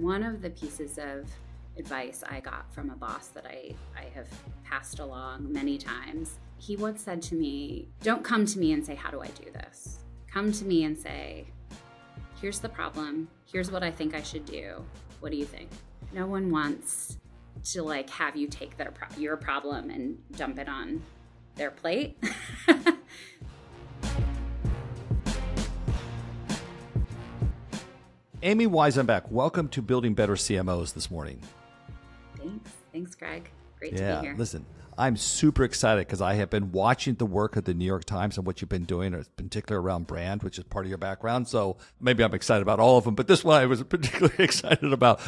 one of the pieces of advice I got from a boss that I have passed along many times, he once said to me, don't come to me and say, how do I do this? Come to me and say, here's the problem. Here's what I think I should do. What do you think? No one wants to have you take your problem and dump it on their plate. Amy Weisenbach, welcome to Building Better CMOs this morning. Thanks, Greg. Great to be here. Listen, I'm super excited because I have been watching the work of the New York Times and what you've been doing, particularly around brand, which is part of your background. So maybe I'm excited about all of them, but this one I was particularly excited about,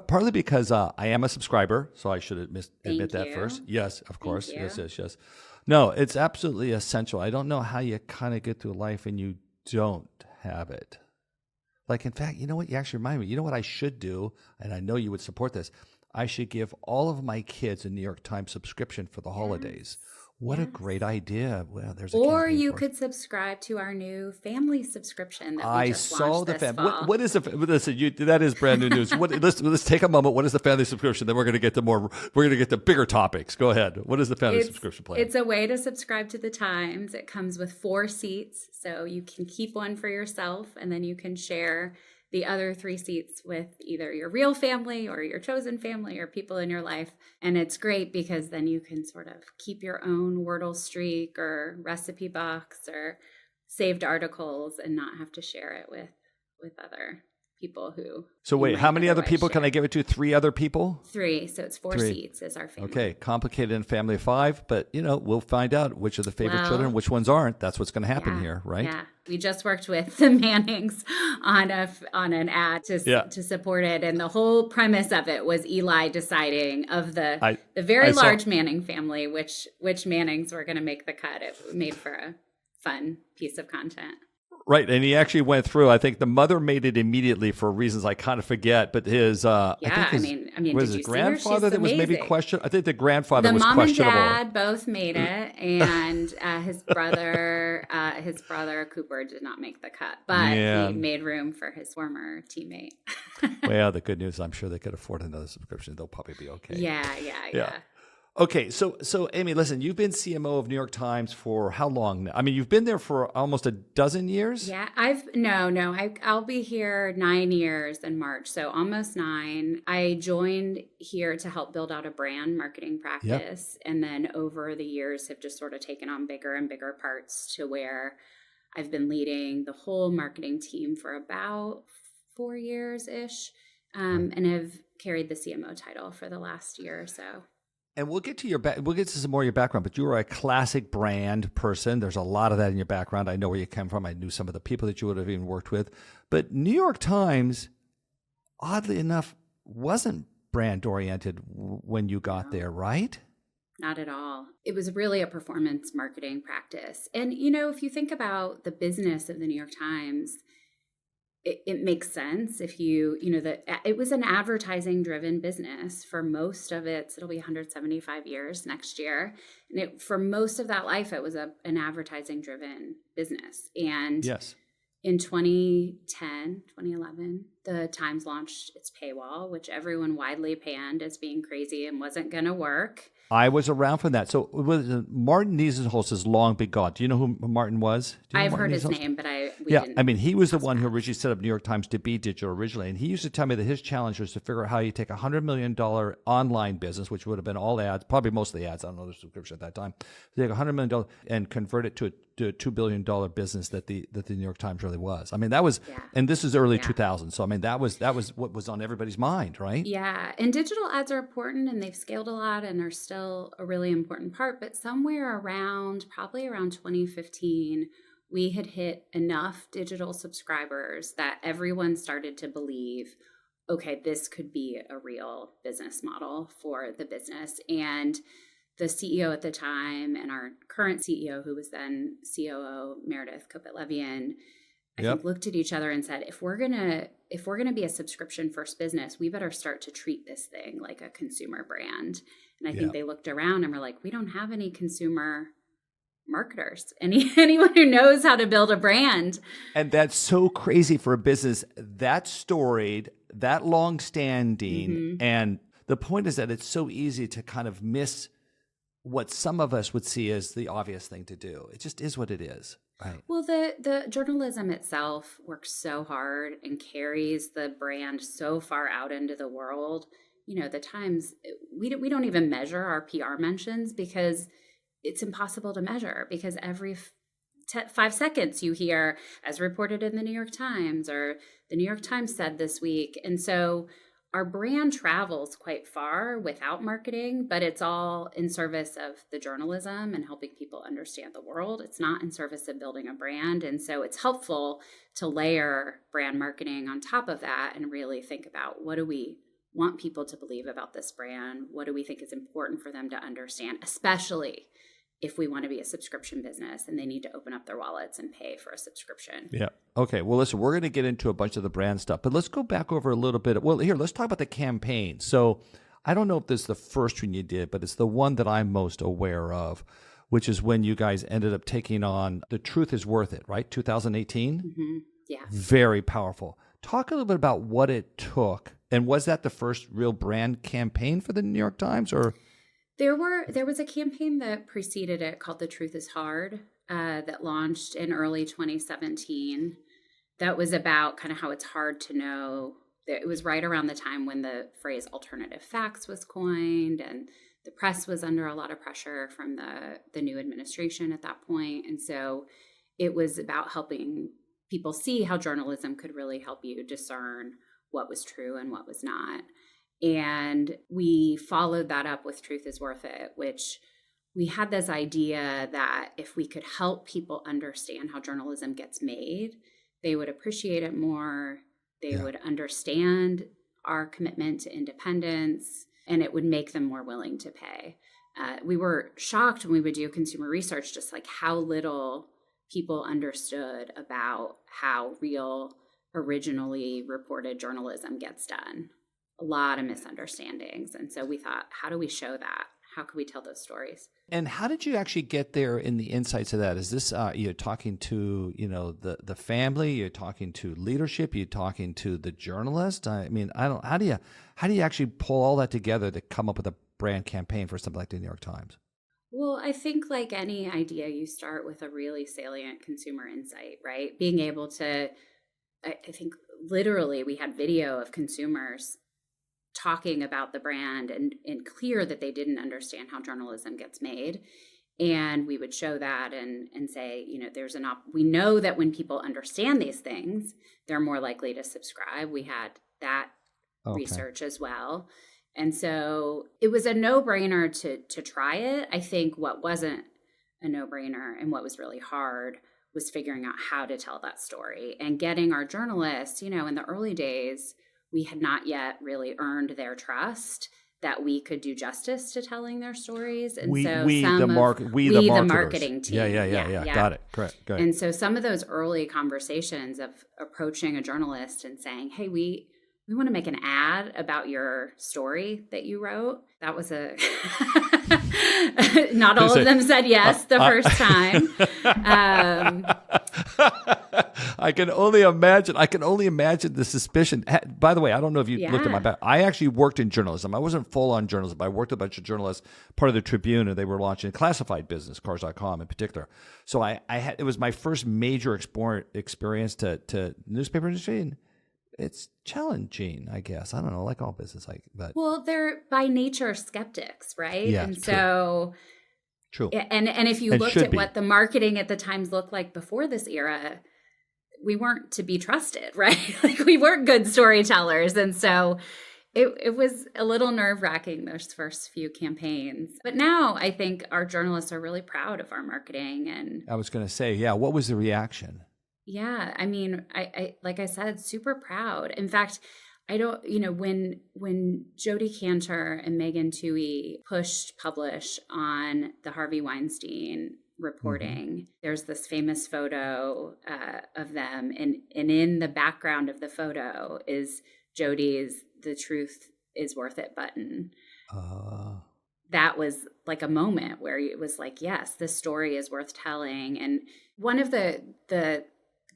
partly because I am a subscriber, so I should admit that first. Yes, of course. Yes. No, it's absolutely essential. I don't know how you kind of get through life and you don't have it. In fact, you know what? You actually remind me, you know what I should do, and I know you would support this. I should give all of my kids a New York Times subscription for the holidays. What a great idea. Well, there's or you could subscribe to our new family subscription that we just launched this fall. What is that is brand new news. Let's take a moment. What is the family subscription? Then we're going to get to bigger topics. Go ahead. What is the family subscription plan? It's a way to subscribe to the Times. It comes with 4 seats, so you can keep one for yourself, and then you can share the other 3 seats with either your real family or your chosen family or people in your life. And it's great because then you can sort of keep your own Wordle streak or recipe box or saved articles and not have to share it with other people who... So wait, how many other people can I give it to? 3 other people? 3. So it's 4 seats is our family. Okay, complicated in family of 5, but we'll find out which are the favorite children, which ones aren't. That's what's going to happen here, right? Yeah. We just worked with the Mannings on an ad to support it, and the whole premise of it was Eli deciding of the very large Manning family which Mannings were going to make the cut. It made for a fun piece of content. Right, and he actually went through. I think the mother made it immediately for reasons I kind of forget, but his I mean, was his grandfather that was maybe questioned? I think the grandfather was questionable. The mom and dad both made it, and his brother Cooper did not make the cut, but he made room for his former teammate. Well, the good news, I'm sure they could afford another subscription. They'll probably be okay. Yeah. Okay, so Amy, listen, you've been CMO of New York Times for how long now? I mean, you've been there for almost a dozen years? Yeah, I'll be here 9 years in March, so almost 9. I joined here to help build out a brand marketing practice, and then over the years have just sort of taken on bigger and bigger parts to where I've been leading the whole marketing team for about 4 years-ish, and have carried the CMO title for the last year or so. And we'll get to some more of your background, but you were a classic brand person. There's a lot of that in your background. I know where you came from. I knew some of the people that you would have even worked with. But New York Times, oddly enough, wasn't brand oriented when you got there, right? Not at all. It was really a performance marketing practice. And, if you think about the business of the New York Times, it makes sense if it was an advertising driven business for most of it. It'll be 175 years next year. And for most of that life, it was an advertising driven business. And in 2011, the Times launched its paywall, which everyone widely panned as being crazy and wasn't going to work. I was around for that. So Martin Nisenholz is long been gone. Do you know who Martin was? I've heard his name, but he was the one who originally set up New York Times to be digital originally. And he used to tell me that his challenge was to figure out how you take a $100 million online business, which would have been all ads, probably mostly ads. I don't know the subscription at that time. Take $100 million and convert it to a $2 billion business that the New York Times really was. I mean, that was, and this is early 2000s. So I mean, that was what was on everybody's mind, right? Yeah, and digital ads are important, and they've scaled a lot, and are still a really important part. But probably around 2015, we had hit enough digital subscribers that everyone started to believe, okay, this could be a real business model for the business. And the CEO at the time and our current CEO, who was then COO, Meredith Kopit-Levian, I think looked at each other and said, if we're gonna be a subscription first business, we better start to treat this thing like a consumer brand. And I think they looked around and were like, we don't have any consumer marketers, anyone who knows how to build a brand. And that's so crazy for a business that storied, that long-standing, Mm-hmm. and the point is that it's so easy to kind of miss what some of us would see as the obvious thing to do. It just is what it is, right? Well, the journalism itself works so hard and carries the brand so far out into the world. The Times, we don't even measure our PR mentions because it's impossible to measure, because every 5 seconds you hear, as reported in the New York Times, or the New York Times said this week. And so our brand travels quite far without marketing, but it's all in service of the journalism and helping people understand the world. It's not in service of building a brand. And so it's helpful to layer brand marketing on top of that and really think about, what do we want people to believe about this brand? What do we think is important for them to understand, especially if we want to be a subscription business and they need to open up their wallets and pay for a subscription. Yeah. Okay. Well, listen, we're going to get into a bunch of the brand stuff, but let's go back over a little bit. Well, here, let's talk about the campaign. So I don't know if this is the first one you did, but it's the one that I'm most aware of, which is when you guys ended up taking on The Truth is Worth It, right? 2018? Mm-hmm. Yeah. Very powerful. Talk a little bit about what it took. And was that the first real brand campaign for the New York Times, or? There was a campaign that preceded it called The Truth is Hard that launched in early 2017. That was about kind of how it's hard to know. It was right around the time when the phrase alternative facts was coined, and the press was under a lot of pressure from the new administration at that point. And so it was about helping people see how journalism could really help you discern what was true and what was not. And we followed that up with Truth is Worth It, which we had this idea that if we could help people understand how journalism gets made, they would appreciate it more. They would understand our commitment to independence, and it would make them more willing to pay. We were shocked when we would do consumer research, just like how little people understood about how real, originally reported journalism gets done. A lot of misunderstandings. And so we thought, how do we show that? How can we tell those stories? And how did you actually get there in the insights of that? Is this you're talking to the family? You're talking to leadership? You're talking to the journalist? I mean, I don't. How do you actually pull all that together to come up with a brand campaign for something like the New York Times? Well, I think like any idea, you start with a really salient consumer insight, right? Being able to, I think literally we had video of consumers talking about the brand and clear that they didn't understand how journalism gets made. And we would show that and say, we know that when people understand these things, they're more likely to subscribe. We had that research as well. And so it was a no-brainer to try it. I think what wasn't a no-brainer and what was really hard was figuring out how to tell that story and getting our journalists, in the early days, we had not yet really earned their trust that we could do justice to telling their stories. And the marketing team. Yeah. Got it. Correct. And so some of those early conversations of approaching a journalist and saying, hey, we want to make an ad about your story that you wrote. That was not all of them said yes the first time. I can only imagine the suspicion. By the way, I don't know if you looked at my back. I actually worked in journalism. I wasn't full on journalism, but I worked with a bunch of journalists, part of the Tribune, and they were launching a classified business, Cars.com in particular. So it was my first major experience to newspaper industry, and it's challenging, I guess. I don't know, like all business, well, they're by nature skeptics, right? Yeah, and so true. And if you looked at what the marketing at the Times looked like before this era, we weren't to be trusted, right? Like we weren't good storytellers. And so it was a little nerve-wracking those first few campaigns. But now I think our journalists are really proud of our marketing. And I was going to say, what was the reaction? Yeah, I mean, I like I said, super proud. In fact, I don't, when Jodi Kantor and Megan Twohey publish on the Harvey Weinstein reporting, there's this famous photo of them. And in the background of the photo is Jodi's "The Truth is Worth It" button. That was like a moment where it was like, yes, this story is worth telling. And one of the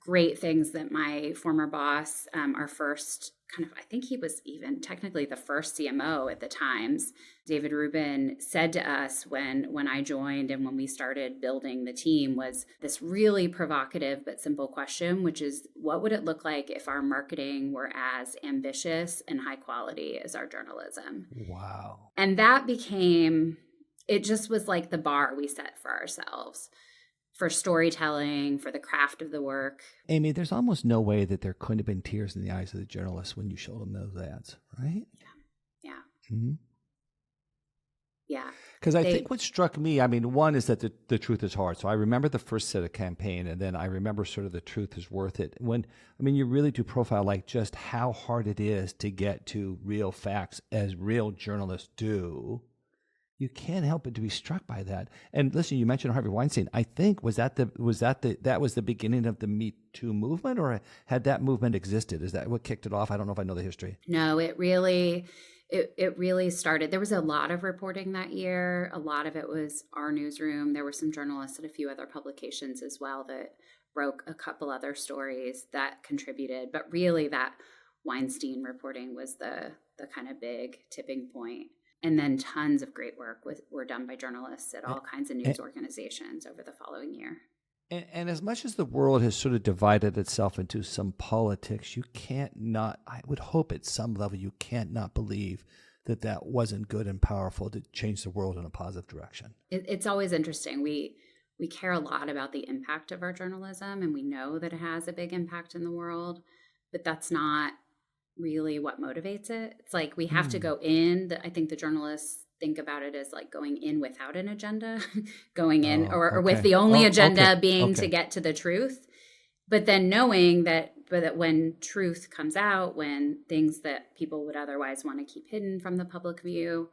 great things that my former boss, our first kind of, I think he was even technically the first CMO at the Times, David Rubin, said to us when I joined and when we started building the team was this really provocative but simple question, which is, what would it look like if our marketing were as ambitious and high quality as our journalism? Wow. And that became, it just was like the bar we set for ourselves, for storytelling, for the craft of the work. Amy, there's almost no way that there couldn't have been tears in the eyes of the journalists when you showed them those ads, right? Yeah. Mm-hmm. Yeah. Because I think what struck me, I mean, one is that the truth is hard. So I remember the first set of campaign, and then I remember sort of the truth is worth it. When, I mean, you really do profile like just how hard it is to get to real facts as real journalists do. You can't help but to be struck by that. And listen, you mentioned Harvey Weinstein. I think that was the beginning of the MeToo movement, or had that movement existed? Is that what kicked it off? I don't know if I know the history. No, it really started. There was a lot of reporting that year. A lot of it was our newsroom. There were some journalists at a few other publications as well that broke a couple other stories that contributed. But really, that Weinstein reporting was the kind of big tipping point. And then tons of great work were done by journalists at all kinds of news organizations over the following year. And as much as the world has sort of divided itself into some politics, you can't not, I would hope at some level, you can't not believe that that wasn't good and powerful to change the world in a positive direction. It's always interesting. We care a lot about the impact of our journalism, and we know that it has a big impact in the world, but that's not really what motivates it. It's like we have to go in. I think the journalists think about it as like going in without an agenda, going in or with the only agenda being to get to the truth. But then knowing that when truth comes out, when things that people would otherwise want to keep hidden from the public view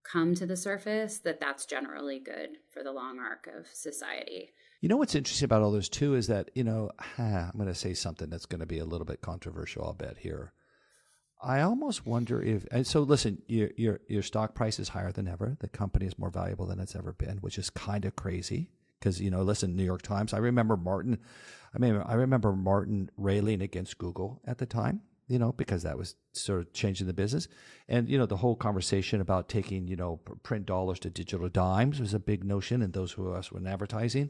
come to the surface, that's generally good for the long arc of society. You know what's interesting about all those too is that, I'm going to say something that's going to be a little bit controversial, I'll bet here. I almost wonder if, and so listen, your stock price is higher than ever. The company is more valuable than it's ever been, which is kind of crazy because, listen, New York Times, I remember Martin railing against Google at the time, because that was sort of changing the business. And, the whole conversation about taking, print dollars to digital dimes was a big notion, and those of us were in advertising.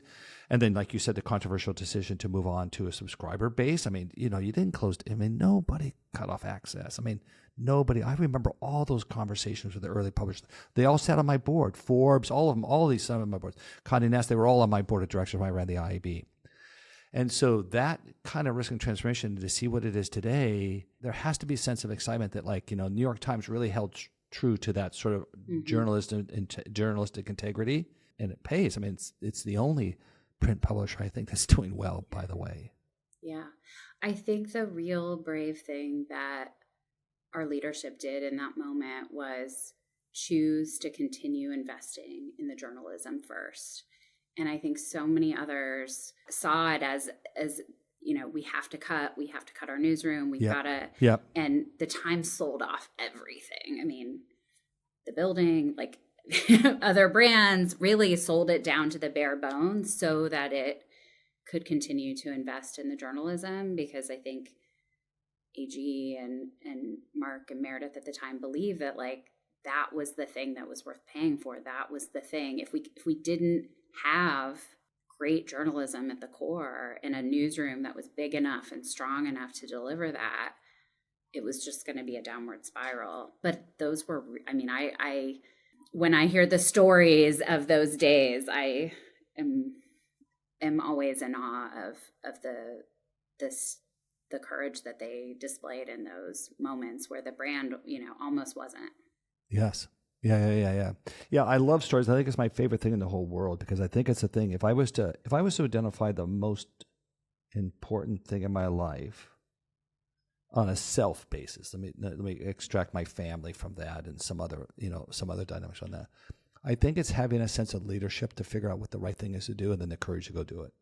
And then, like you said, the controversial decision to move on to a subscriber base. I mean, you didn't close, nobody cut off access. I mean, nobody, I remember all those conversations with the early publishers. They all sat on my board, Forbes, all of them, all of these, some of my boards, Condé Nast, they were all on my board of directors when I ran the IAB. And so that kind of risk and transformation, to see what it is today, there has to be a sense of excitement that, like, New York Times really held true to that sort of journalistic integrity, and it pays. I mean, it's the only print publisher I think that's doing well, by the way. Yeah. I think the real brave thing that our leadership did in that moment was choose to continue investing in the journalism first. And I think so many others saw it as we have to cut our newsroom. We've got to, and the Times sold off everything. I mean, the building, like other brands really sold it down to the bare bones so that it could continue to invest in the journalism, because I think AG and Mark and Meredith at the time believed that that was the thing that was worth paying for. That was the thing. If we didn't have great journalism at the core in a newsroom that was big enough and strong enough to deliver that, it was just going to be a downward spiral. But those were, I when I hear the stories of those days, I am always in awe of the courage that they displayed in those moments where the brand, almost wasn't. Yes. Yeah. I love stories. I think it's my favorite thing in the whole world, because I think it's a thing. If I was to identify the most important thing in my life on a self basis, let me extract my family from that and some other dynamics on that. I think it's having a sense of leadership to figure out what the right thing is to do, and then the courage to go do it.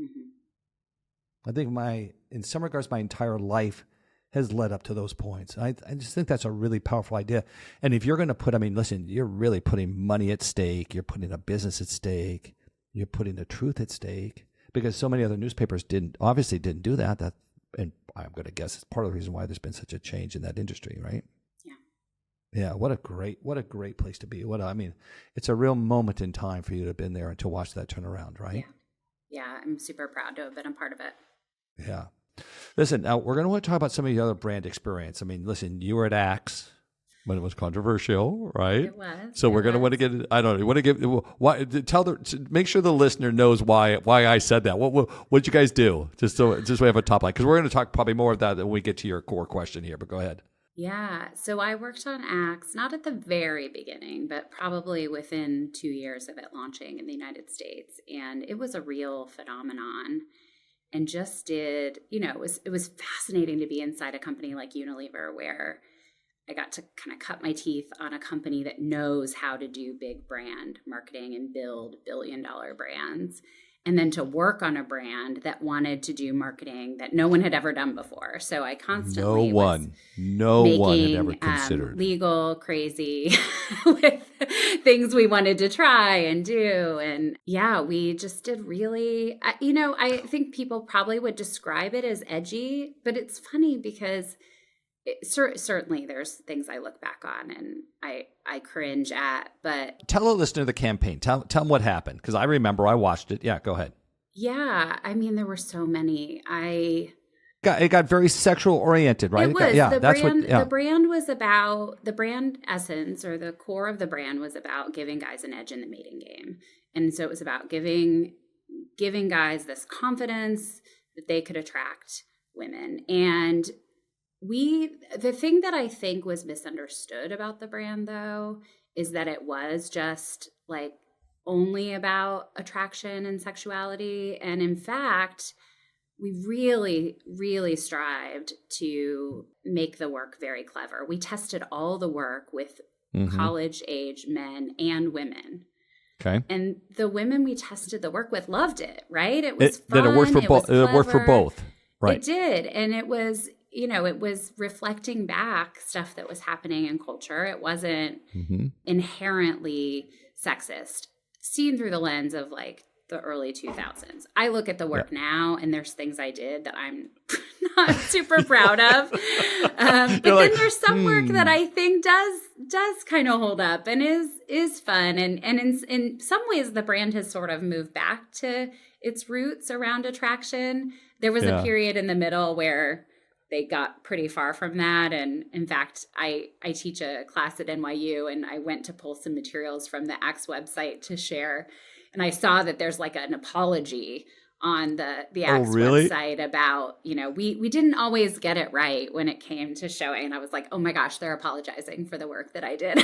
Mm-hmm. I think in some regards, my entire life has led up to those points. I just think that's a really powerful idea. And if you're going to put, listen, you're really putting money at stake. You're putting a business at stake. You're putting the truth at stake. because so many other newspapers obviously didn't do that. And I'm going to guess it's part of the reason why there's been such a change in that industry, right? Yeah, what a great place to be. It's a real moment in time for you to have been there and to watch that turn around, right? Yeah, I'm super proud to have been a part of it. Yeah. Listen, now we're going to want to talk about some of your other brand experience. I mean, listen, you were at Axe when it was controversial, right? It was. So we're going to want to get. I don't know. You want to give? Why? Make sure the listener knows why I said that. What'd you guys do? Just we have a top line, because we're going to talk probably more of that when we get to your core question here. But go ahead. Yeah. So I worked on Axe, not at the very beginning, but probably within 2 years of it launching in the United States. And it was a real phenomenon, and just did, it was fascinating to be inside a company like Unilever, where I got to kind of cut my teeth on a company that knows how to do big brand marketing and build billion-dollar brands. And then to work on a brand that wanted to do marketing that no one had ever done before. So I constantly no one had ever considered legal crazy with things we wanted to try and do. And yeah, we just did really, I think people probably would describe it as edgy, but it's funny because certainly there's things I look back on and I cringe at, but tell a listener the campaign. Tell them what happened, because I remember I watched it. Yeah, go ahead. Yeah, I mean, there were so many. It got very sexual oriented, right? It was. The brand was about, the brand essence, or the core of the brand was about giving guys an edge in the mating game. And so it was about giving guys this confidence that they could attract women. And the thing that I think was misunderstood about the brand, though, is that it was just like only about attraction and sexuality. And in fact, we really, really strived to make the work very clever. We tested all the work with college age men and women. Okay. And the women we tested the work with loved it, right? It was fun. It worked for both. It worked for both. Right. It did. And it was, it was reflecting back stuff that was happening in culture. It wasn't inherently sexist, seen through the lens of like the early 2000s. I look at the work now, and there's things I did that I'm not super proud of. But then there's some work that I think does kind of hold up and is fun. And in some ways, the brand has sort of moved back to its roots around attraction. There was a period in the middle where they got pretty far from that. And in fact, I teach a class at NYU, and I went to pull some materials from the Axe website to share. And I saw that there's like an apology on the Axe website about, we didn't always get it right when it came to showing. And I was like, oh my gosh, they're apologizing for the work that I did.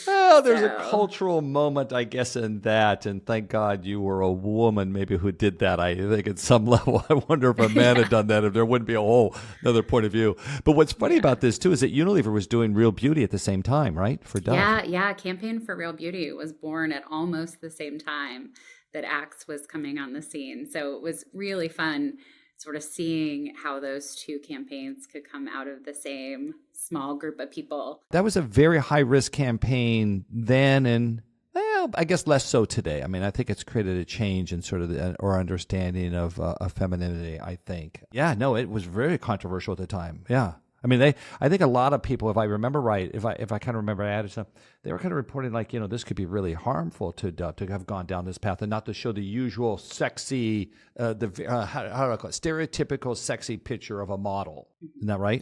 Well, there's a cultural moment, I guess, in that. And thank God you were a woman maybe who did that. I think at some level, I wonder if a man had done that, if there wouldn't be a whole another point of view. But what's funny about this, too, is that Unilever was doing Real Beauty at the same time, right? For Dove. Yeah. Campaign for Real Beauty was born at almost the same time that Axe was coming on the scene. So it was really fun sort of seeing how those two campaigns could come out of the same small group of people. That was a very high-risk campaign then, and I guess less so today. I mean, I think it's created a change in sort of our understanding of femininity, I think. Yeah, no, it was very controversial at the time. Yeah. I mean, I think a lot of people, if I remember right, if I kind of remember added stuff, they were kind of reporting like, this could be really harmful to Dove to have gone down this path and not to show the usual sexy, how do I call it, stereotypical sexy picture of a model. Isn't that right?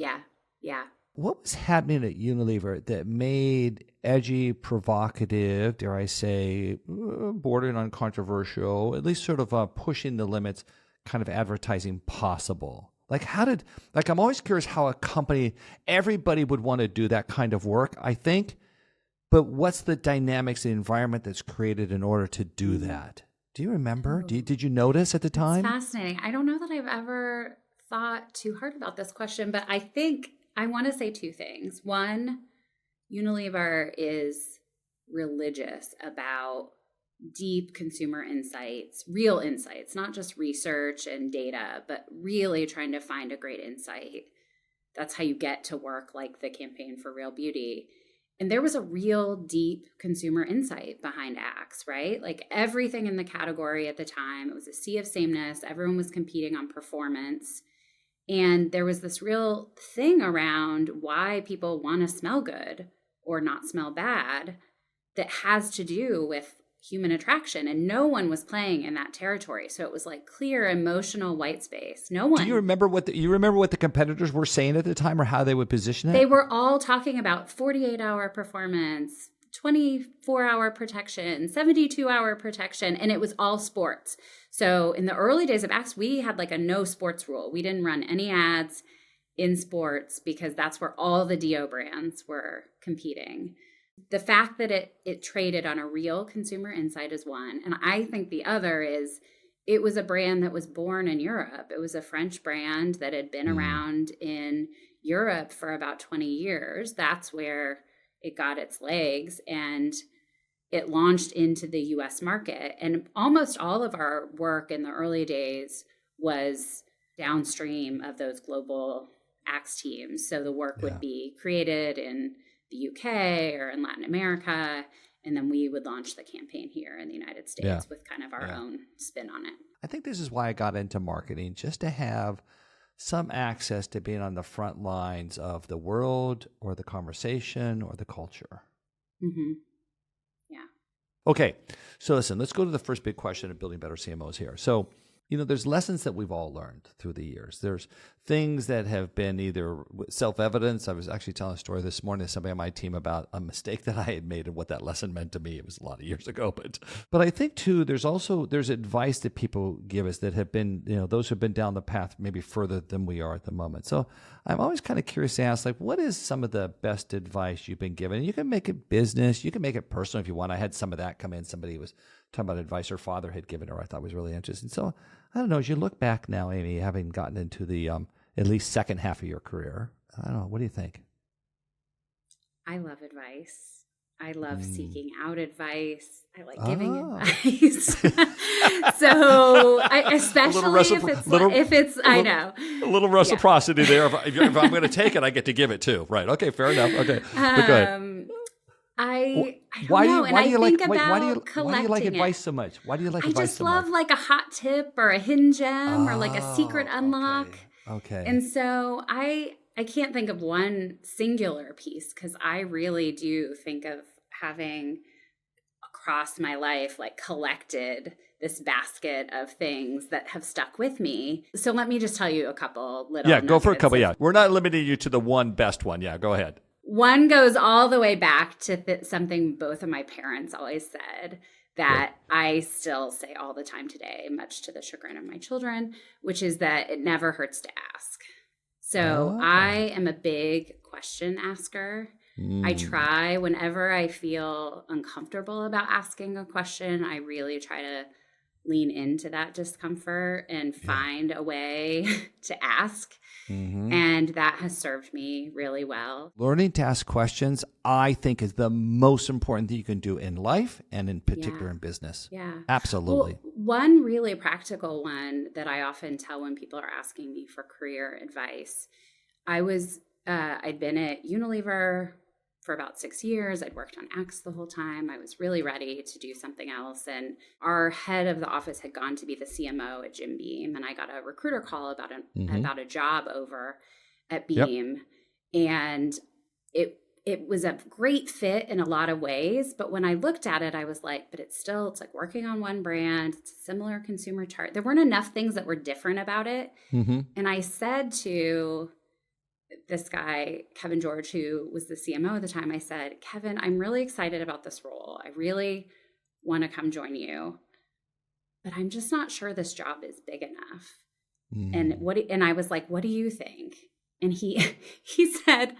Yeah. What was happening at Unilever that made edgy, provocative, dare I say, bordering on controversial, at least sort of pushing the limits, kind of advertising possible? I'm always curious how a company, everybody would want to do that kind of work, I think, but what's the dynamics, the environment that's created in order to do that? Do you remember? Did you notice at the time? It's fascinating. I don't know that I've ever thought too hard about this question, but I think I want to say two things. One, Unilever is religious about deep consumer insights, real insights, not just research and data, but really trying to find a great insight. That's how you get to work like the campaign for Real Beauty. And there was a real deep consumer insight behind Axe, right? Like everything in the category at the time, it was a sea of sameness. Everyone was competing on performance. And there was this real thing around why people want to smell good or not smell bad that has to do with human attraction. And no one was playing in that territory. So it was like clear emotional white space. No one. Do you remember what the competitors were saying at the time or how they would position it? They were all talking about 48-hour performance, 24-hour protection, 72-hour protection, and it was all sports. So in the early days of Axe, we had like a no sports rule. We didn't run any ads in sports because that's where all the DO brands were competing. The fact that it traded on a real consumer insight is one. And I think the other is it was a brand that was born in Europe. It was a French brand that had been around in Europe for about 20 years. That's where it got its legs, and it launched into the US market. And almost all of our work in the early days was downstream of those global Axe teams. So the work would be created in the UK or in Latin America, and then we would launch the campaign here in the United States with kind of our own spin on it. I think this is why I got into marketing, just to have some access to being on the front lines of the world or the conversation or the culture. Mm-hmm. Yeah. Okay. So listen, let's go to the first big question of building better CMOs here. So, there's lessons that we've all learned through the years. There's things that have been either self-evident. I was actually telling a story this morning to somebody on my team about a mistake that I had made and what that lesson meant to me. It was a lot of years ago, but I think too, there's advice that people give us that have been, those who've been down the path maybe further than we are at the moment. So I'm always kind of curious to ask, like, what is some of the best advice you've been given? You can make it business, you can make it personal if you want. I had some of that come in. Somebody was talking about advice her father had given her I thought was really interesting. So I don't know, as you look back now, Amy, having gotten into the at least second half of your career, I don't know, what do you think? I love advice. I love seeking out advice. I like giving advice. So if it's, I know. A little reciprocity there. If I'm going to take it, I get to give it too. Right. Okay. Fair enough. Okay. But go ahead. I don't know. And I think about collecting why do you like advice so much? Why do you like advice so much? I just love like a hot tip or a hidden gem or like a secret unlock. Okay. And so I can't think of one singular piece because I really do think of having across my life like collected this basket of things that have stuck with me. So let me just tell you a couple little nuggets. Go for a couple. We're not limiting you to the one best one. Yeah, go ahead. One goes all the way back to something both of my parents always said that I still say all the time today, much to the chagrin of my children, which is that it never hurts to ask. So I am a big question asker. I try whenever I feel uncomfortable about asking a question, I really try to lean into that discomfort and find a way to ask. Mm-hmm. And that has served me really well. Learning to ask questions, I think, is the most important thing you can do in life and in particular in business. Yeah. Absolutely. Well, one really practical one that I often tell when people are asking me for career advice, I'd been at Unilever for about 6 years. I'd worked on Axe the whole time. I was really ready to do something else. And our head of the office had gone to be the CMO at Jim Beam. And I got a recruiter call about a job over at Beam. Yep. And it was a great fit in a lot of ways. But when I looked at it, I was like, but it's like working on one brand. It's a similar consumer chart. There weren't enough things that were different about it. Mm-hmm. And I said to this guy, Kevin George, who was the CMO at the time, I said, Kevin, I'm really excited about this role. I really want to come join you, but I'm just not sure this job is big enough. And I was like, what do you think? And he said,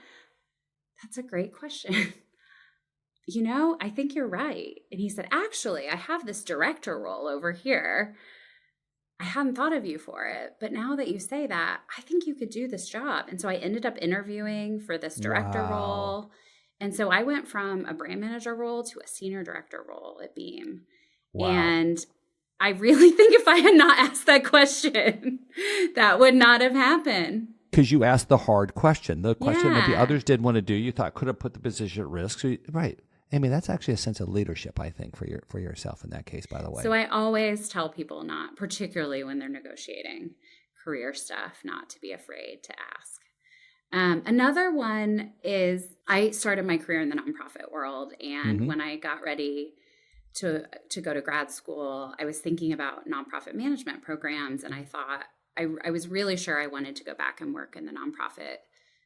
that's a great question. I think you're right. And he said, actually, I have this director role over here. I hadn't thought of you for it, but now that you say that, I think you could do this job. And so I ended up interviewing for this director role. And so I went from a brand manager role to a senior director role at Beam. Wow. And I really think if I had not asked that question, that would not have happened. Because you asked the hard question, the question that the Yeah. others didn't want to do. You thought could have put the position at risk. Right. Amy, that's actually a sense of leadership, I think, for yourself in that case, by the way. So I always tell people not, particularly when they're negotiating career stuff, not to be afraid to ask. Another one is I started my career in the nonprofit world. And when I got ready to go to grad school, I was thinking about nonprofit management programs. And I thought I was really sure I wanted to go back and work in the nonprofit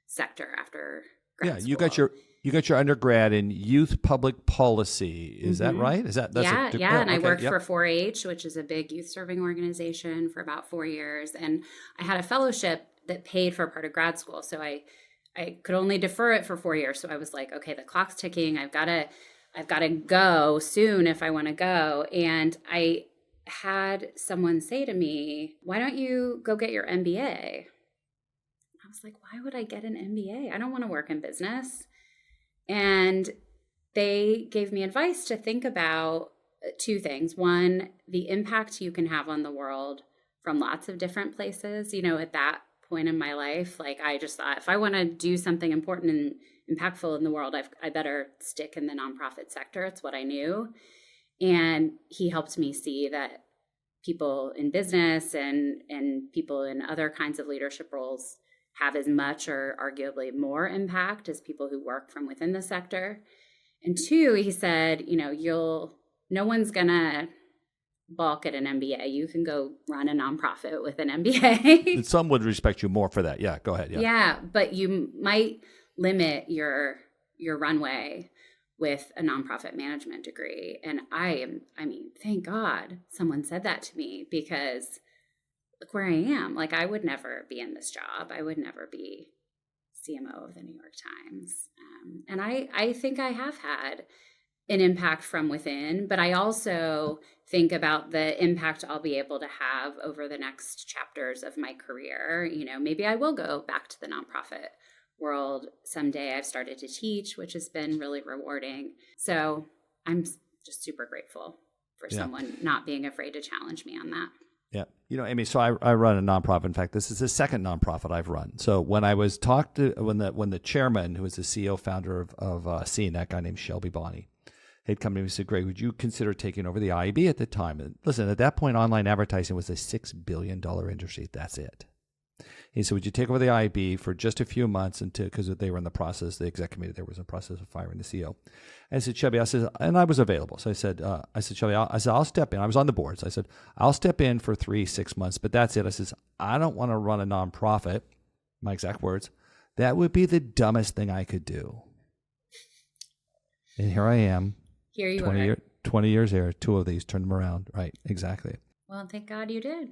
sector after grad school. You got your undergrad in youth public policy. Is that right? That's yeah. And I worked for 4-H, which is a big youth serving organization, for about 4 years. And I had a fellowship that paid for part of grad school. So I could only defer it for 4 years. So I was like, okay, the clock's ticking. I've got to go soon if I want to go. And I had someone say to me, why don't you go get your MBA? I was like, why would I get an MBA? I don't want to work in business. And they gave me advice to think about two things. One, the impact you can have on the world from lots of different places. At that point in my life, like I just thought, if I want to do something important and impactful in the world, I better stick in the nonprofit sector. It's what I knew. And he helped me see that people in business and people in other kinds of leadership roles have as much or arguably more impact as people who work from within the sector. And two, he said, no one's gonna balk at an MBA. You can go run a nonprofit with an MBA. And some would respect you more for that. Yeah, go ahead. Yeah, but you might limit your runway with a nonprofit management degree. And I mean, thank God someone said that to me, because look where I am. Like, I would never be in this job. I would never be CMO of the New York Times. And I think I have had an impact from within, but I also think about the impact I'll be able to have over the next chapters of my career. Maybe I will go back to the nonprofit world someday. I've started to teach, which has been really rewarding. So I'm just super grateful for someone not being afraid to challenge me on that. Yeah. Amy, so I run a nonprofit. In fact, this is the second nonprofit I've run. So when I was when the chairman, who was the CEO founder of CNET, guy named Shelby Bonney, he'd come to me and said, Greg, would you consider taking over the IAB at the time? And listen, at that point, online advertising was a $6 billion industry. That's it. He said, would you take over the IAB for just a few months because they were in the process, the exec committee there was in the process of firing the CEO. And I said, Shelby, and I was available. So I said, Shelby, I'll step in. I was on the board. So I said, I'll step in for 3-6 months, but that's it. I says, I don't want to run a nonprofit. My exact words. That would be the dumbest thing I could do. And here I am. Here you are. 20 years there, two of these, turned them around. Right, exactly. Well, thank God you did.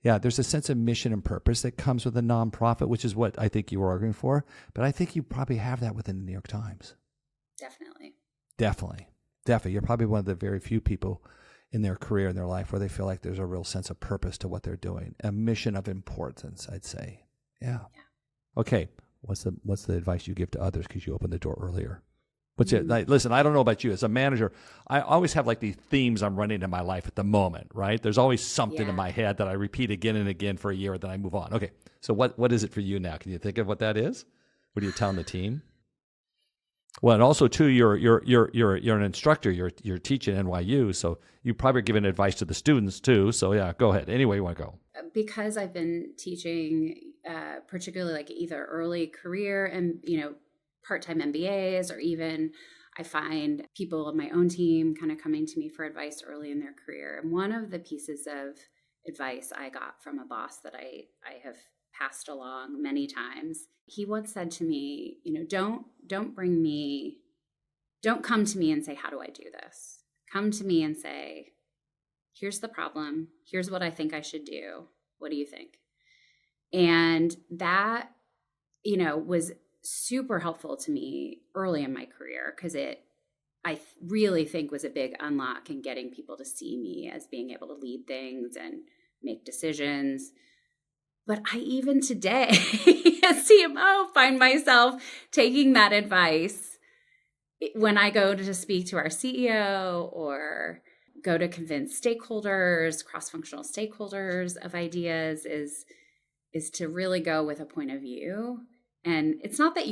Yeah, there's a sense of mission and purpose that comes with a nonprofit, which is what I think you were arguing for. But I think you probably have that within the New York Times. Definitely. You're probably one of the very few people in their career, in their life, where they feel like there's a real sense of purpose to what they're doing, a mission of importance, I'd say. Yeah. Okay. What's the advice you give to others, because you opened the door earlier? What's it? Like, listen, I don't know about you. As a manager, I always have like these themes I'm running in my life at the moment, right? There's always something in my head that I repeat again and again for a year, and then I move on. Okay, so what is it for you now? Can you think of what that is? What are you telling the team? Well, and also too, you're an instructor. You're teaching NYU, so you probably are giving advice to the students too. So yeah, go ahead. Any way you want to go. Because I've been teaching, particularly like either early career and part-time MBAs, or even I find people on my own team kind of coming to me for advice early in their career. And one of the pieces of advice I got from a boss that I have passed along many times, he once said to me, don't come to me and say, how do I do this? Come to me and say, here's the problem. Here's what I think I should do. What do you think? And that, was super helpful to me early in my career, because I really think was a big unlock in getting people to see me as being able to lead things and make decisions. But I even today, as CMO, find myself taking that advice when I go to speak to our CEO or go to convince stakeholders, cross-functional stakeholders of ideas. is to really go with a point of view. And it's not that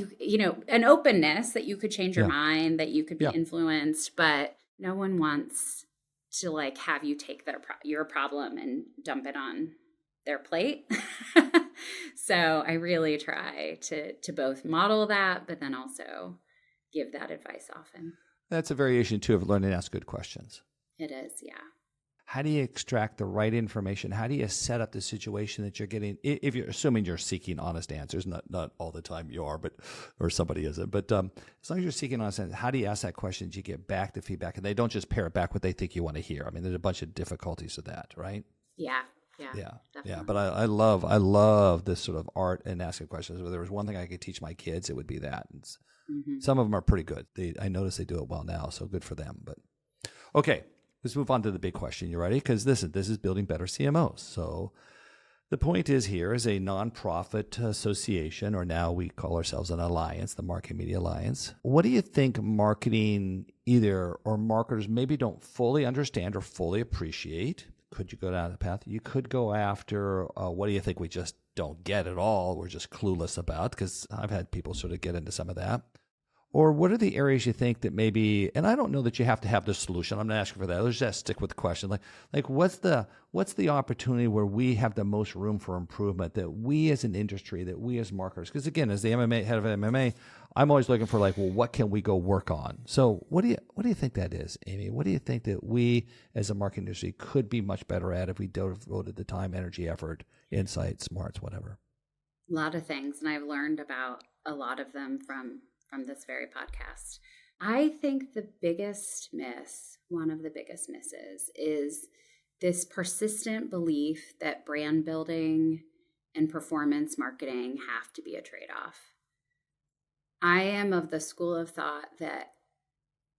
an openness that you could change your Yeah. mind, that you could be Yeah. influenced, but no one wants to like have you take your problem and dump it on their plate. So I really try to both model that, but then also give that advice often. That's a variation too of learning to ask good questions. It is, yeah. How do you extract the right information? How do you set up the situation that you're getting? If you're assuming you're seeking honest answers, not all the time you are, or somebody isn't. But as long as you're seeking honest answers, how do you ask that question? Do you get back the feedback, and they don't just parrot back what they think you want to hear? I mean, there's a bunch of difficulties with that, right? Yeah. Yeah. But I love this sort of art in asking questions. If there was one thing I could teach my kids, it would be that. And some of them are pretty good. I notice they do it well now, so good for them. But okay. Let's move on to the big question. You ready? Because this is building better CMOs. So the point is here is a nonprofit association, or now we call ourselves an alliance, the Marketing Media Alliance. What do you think marketing or marketers maybe don't fully understand or fully appreciate? Could you go down the path? You could go after, what do you think we just don't get at all? We're just clueless about, because I've had people sort of get into some of that. Or what are the areas you think that maybe, and I don't know that you have to have the solution. I'm not asking for that. Let's just stick with the question. Like what's the opportunity where we have the most room for improvement, that we as an industry, that we as marketers, because again, as the head of MMA, I'm always looking for what can we go work on? So what do you think that is, Amy? What do you think that we as a marketing industry could be much better at if we devoted the time, energy, effort, insight, smarts, whatever? A lot of things. And I've learned about a lot of them from this very podcast. I think one of the biggest misses is this persistent belief that brand building and performance marketing have to be a trade-off. I am of the school of thought that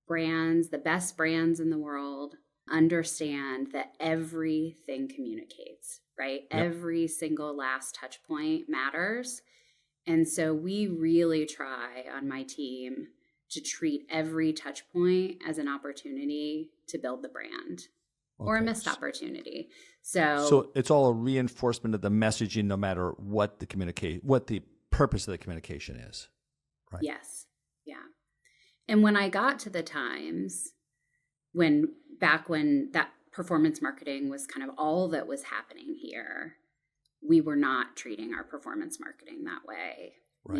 the best brands in the world, understand that everything communicates, right? Yep. Every single last touch point matters. And so we really try on my team to treat every touch point as an opportunity to build the brand or a missed opportunity. So it's all a reinforcement of the messaging, no matter what the purpose of the communication is. Right? Yes. Yeah. And when I got to the Times, back when that performance marketing was kind of all that was happening here, we were not treating our performance marketing that way. Right.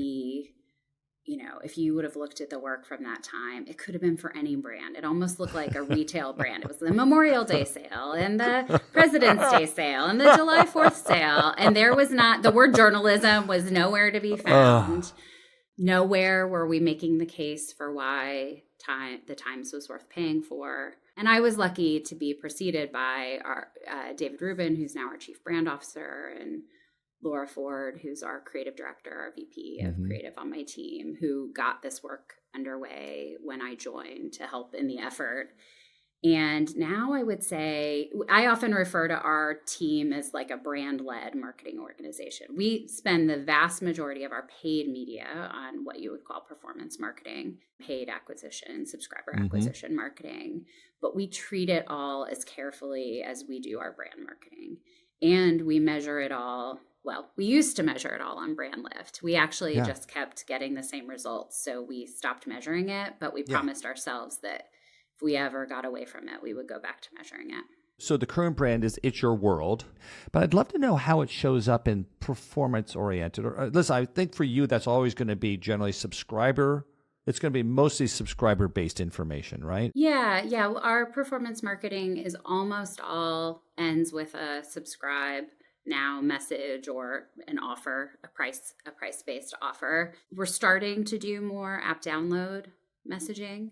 If you would have looked at the work from that time, it could have been for any brand. It almost looked like a retail brand. It was the Memorial Day sale and the President's Day sale and the July 4th sale. And the word journalism was nowhere to be found. Nowhere were we making the case for why the Times was worth paying for. And I was lucky to be preceded by our David Rubin, who's now our chief brand officer, and Laura Ford, who's our creative director, our VP of creative on my team, who got this work underway when I joined to help in the effort. And now I would say, I often refer to our team as like a brand-led marketing organization. We spend the vast majority of our paid media on what you would call performance marketing, paid acquisition, subscriber acquisition marketing, but we treat it all as carefully as we do our brand marketing. And we measure it all. Well, we used to measure it all on brand lift. We actually just kept getting the same results. So we stopped measuring it, but we promised ourselves that if we ever got away from it, we would go back to measuring it. So the current brand is It's Your World, but I'd love to know how it shows up in performance-oriented. Or listen, I think for you, that's always going to be generally subscriber. It's going to be mostly subscriber-based information, right? Yeah. Our performance marketing is almost all ends with a subscribe now message or an offer, a price-based offer. We're starting to do more app download messaging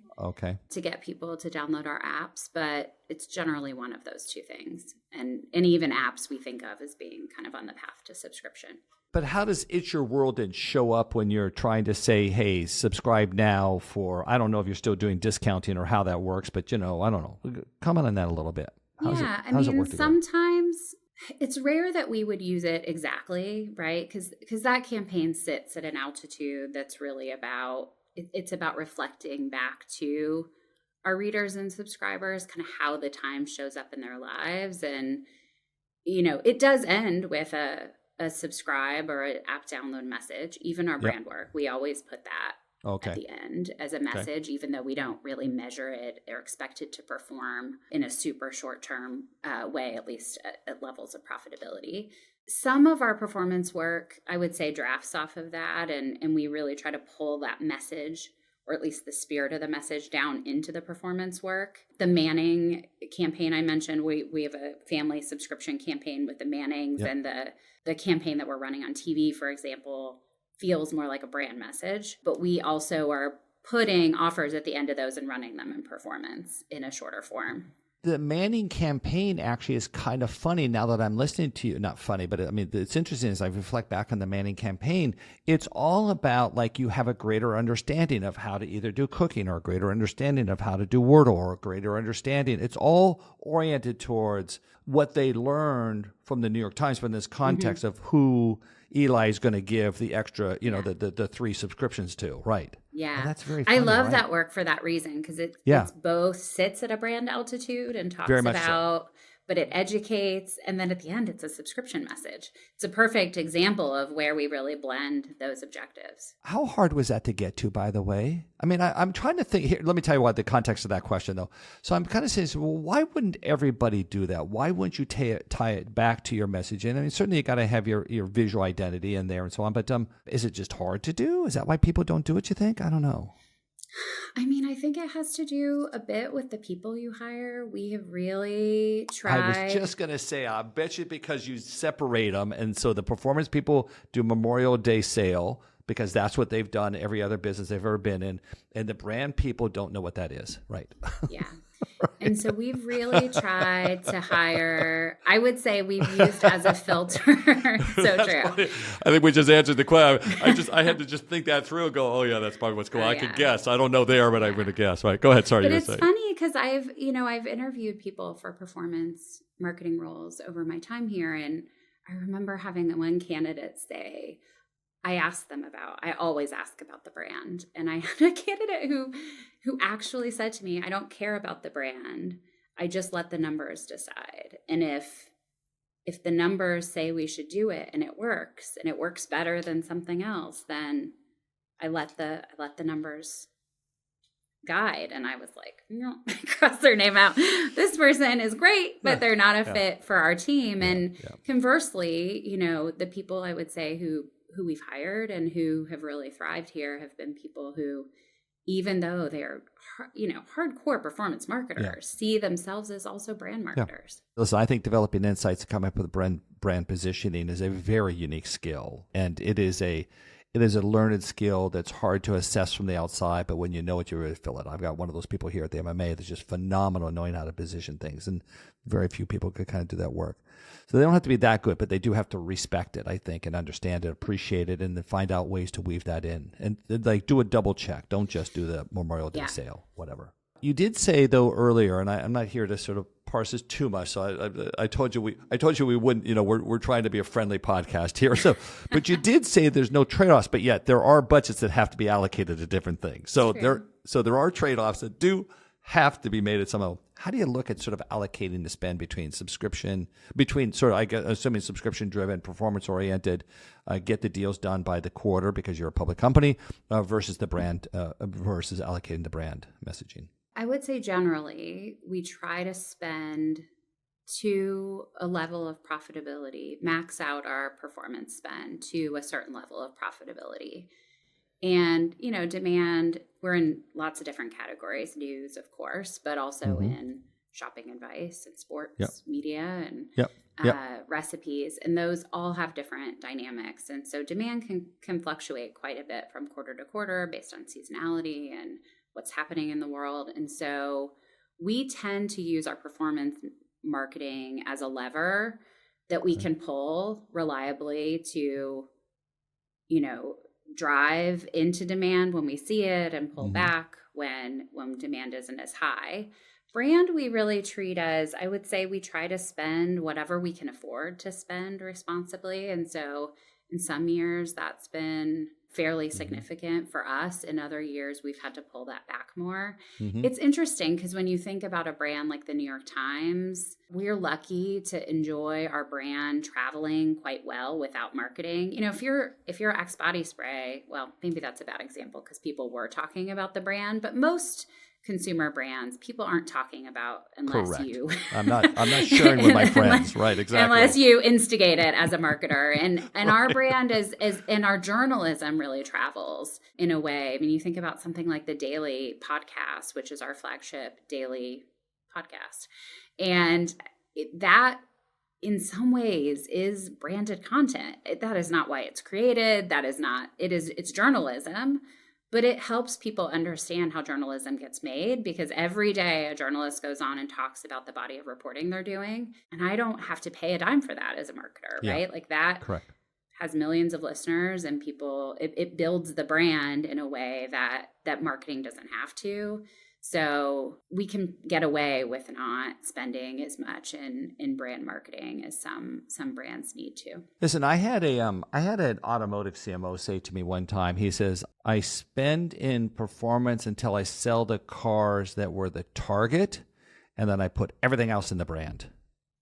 to get people to download our apps, but it's generally one of those two things. And even apps we think of as being kind of on the path to subscription. But how does It's Your World then show up when you're trying to say, hey, subscribe now for, I don't know if you're still doing discounting or how that works, but I don't know. Comment on that a little bit. How does it work together? Sometimes it's rare that we would use it exactly, right? Because that campaign sits at an altitude that's really it's about reflecting back to our readers and subscribers, kind of how the Times shows up in their lives. And, it does end with a a subscribe or an app download message, even our brand work, we always put that at the end as a message, even though we don't really measure it or expect it to perform in a super short-term way, at least at levels of profitability. Some of our performance work, I would say, drafts off of that, and we really try to pull that message, or at least the spirit of the message, down into the performance work. The Manning campaign I mentioned, we have a family subscription campaign with the Mannings, and the campaign that we're running on TV, for example, feels more like a brand message, but we also are putting offers at the end of those and running them in performance in a shorter form. The Manning campaign actually is kind of funny now that I'm listening to you. Not funny, but I mean, it's interesting as I reflect back on the Manning campaign. It's all about like you have a greater understanding of how to either do cooking or a greater understanding of how to do Wordle or a greater understanding. It's all oriented towards what they learned from the New York Times, but in this context of who Eli is going to give the extra, the 3 subscriptions to, right? Yeah. Well, that's very funny, I love right? that work for that reason, because it's both sits at a brand altitude and talks Very much about, but it educates. And then at the end, it's a subscription message. It's a perfect example of where we really blend those objectives. How hard was that to get to, by the way? I mean, I'm trying to think here. Let me tell you what the context of that question, though. So I'm kind of saying, well, why wouldn't everybody do that? Why wouldn't you tie it back to your message? And I mean, certainly you got to have your visual identity in there and so on. But is it just hard to do? Is that why people don't do it, you think? I don't know. I mean, I think it has to do a bit with the people you hire. We have really tried. I was just going to say, I bet you because you separate them. And so the performance people do Memorial Day sale because that's what they've done every other business they've ever been in. And the brand people don't know what that is. Right. Yeah. Right. And so we've really tried to hire, I would say we've used as a filter. So true. Funny. I think we just answered the question. I had to just think that through and go, oh yeah, that's probably what's going on. I could guess. I don't know there, but I'm going to guess. Right. Go ahead. Sorry. But it's funny because I've interviewed people for performance marketing roles over my time here. And I remember having one candidate say, I always ask about the brand. And I had a candidate who actually said to me, I don't care about the brand. I just let the numbers decide. And if the numbers say we should do it and it works better than something else, then I let the numbers guide. And I was like, no, cross their name out. This person is great, but they're not a fit for our team. And conversely, the people I would say who we've hired and who have really thrived here have been people who, even though they're, hardcore performance marketers, see themselves as also brand marketers. Yeah. Listen, I think developing insights to come up with brand positioning is a very unique skill. And it is a learned skill that's hard to assess from the outside, but when you know it, you really feel it. I've got one of those people here at the MMA that's just phenomenal at knowing how to position things, and very few people could kind of do that work. So they don't have to be that good, but they do have to respect it, I think, and understand it, appreciate it, and then find out ways to weave that in. And like do a double check. Don't just do the Memorial Day sale, whatever. You did say though earlier, and I'm not here to sort of parse this too much. So I told you we wouldn't. We're trying to be a friendly podcast here. So, but you did say there's no trade-offs, but yet there are budgets that have to be allocated to different things. So there are trade-offs that do have to be made at some level. How do you look at sort of allocating the spend between subscription driven, performance oriented, get the deals done by the quarter because you're a public company, versus the brand, versus allocating the brand messaging? I would say generally we try to spend to a level of profitability, max out our performance spend to a certain level of profitability. And, demand, we're in lots of different categories, news, of course, but also in shopping advice and sports media and recipes. And those all have different dynamics. And so demand can fluctuate quite a bit from quarter to quarter based on seasonality and what's happening in the world. And so we tend to use our performance marketing as a lever that we can pull reliably to, drive into demand when we see it and pull back when demand isn't as high. Brand, we really treat as, I would say we try to spend whatever we can afford to spend responsibly. And so in some years that's been fairly significant for us. In other years, we've had to pull that back more. Mm-hmm. It's interesting because when you think about a brand like the New York Times, we're lucky to enjoy our brand traveling quite well without marketing. You know, if you're Axe body spray, well, maybe that's a bad example because people were talking about the brand, but most consumer brands, people aren't talking about unless Correct. you I'm not sharing with my friends. Right, exactly. Unless you instigate it as a marketer. And our brand is and our journalism really travels in a way. I mean, you think about something like the Daily podcast, which is our flagship daily podcast. And that in some ways is branded content. That is not why it's created. It's journalism. But it helps people understand how journalism gets made because every day a journalist goes on and talks about the body of reporting they're doing. And I don't have to pay a dime for that as a marketer, right? Like that Correct. has millions of listeners and people, it builds the brand in a way that marketing doesn't have to. So we can get away with not spending as much in brand marketing as some brands need to. Listen, I had an automotive CMO say to me one time, he says, I spend in performance until I sell the cars that were the target, and then I put everything else in the brand.